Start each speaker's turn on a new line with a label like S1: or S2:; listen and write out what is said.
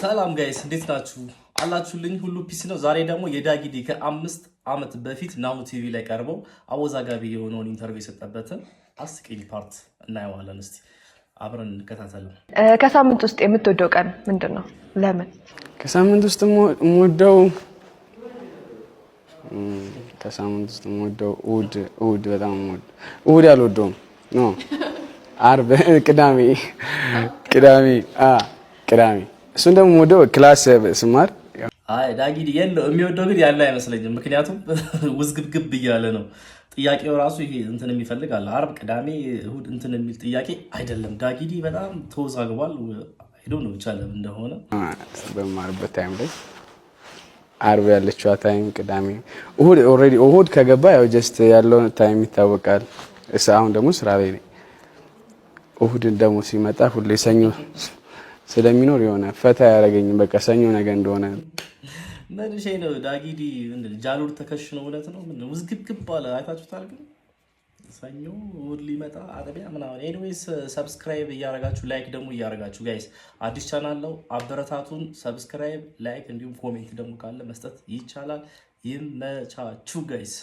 S1: ሰላም ጋይስ እንዴት ናችሁ? አላችሁልኝ ሁሉ ፒስ ነው። ዛሬ ደግሞ የዳጊዲ ከ5 ዓመት በፊት ናሁ ቲቪ ላይ ቀርበው አወዛጋቢ የሆነውን ኢንተርቪው የሰጠበትን አስቂኝ ፓርት እናየዋለን። እስቲ አብረን እንከታተል።
S2: ከሳምንት ውስጥ የምትወደው ቀን ምንድነው? ለምን?
S3: ከሳምንት ውስጥ የምወደው እሑድ በጣም እሑድ አልወደውም። ኖ ዓርብ፣ ቅዳሜ እሱን ደግሞ የምወደው ክላስ ስማር።
S1: አይ ዳጊዲ የሚወደው ግን ያለ አይመስለኝም። ምክንያቱም ውዝግብግብ እያለ ነው ጥያቄው ራሱ። ይሄ እንትን የሚፈልግ አለ ዓርብ፣ ቅዳሜ፣ እሑድ እንትን የሚል ጥያቄ አይደለም። ዳጊዲ በጣም ተወዛግቧል። ሄዶ ነው ብቻ ለምን እንደሆነ
S3: በማርበት ታይም ላይ ዓርብ ያለችዋ ታይም፣ ቅዳሜ፣ እሑድ ከገባ ያው ጀስት ያለው ታይም ይታወቃል። አሁን ደግሞ ስራ ላይ ነኝ። እሑድን ደግሞ ሲመጣ ሁሌ ሰኞ ስለሚኖር የሆነ ፈታ ያደረገኝ በቃ ሰኞ ነገር እንደሆነ
S1: መልሼ ነው። ዳጊዲ ጃሉር ተከሽኖ እውነት ነው። ምን ውዝግብግብ አለ አይታችሁታል። ግን ሰኞ እሑድ ሊመጣ አጥቢያ ምናምን። ኤኒዌይስ ሰብስክራይብ እያረጋችሁ ላይክ ደግሞ እያረጋችሁ ጋይስ፣ አዲስ ቻናል ነው አበረታቱን። ሰብስክራይብ ላይክ፣ እንዲሁም ኮሜንት ደግሞ ካለ መስጠት ይቻላል። ይመቻችሁ ጋይስ።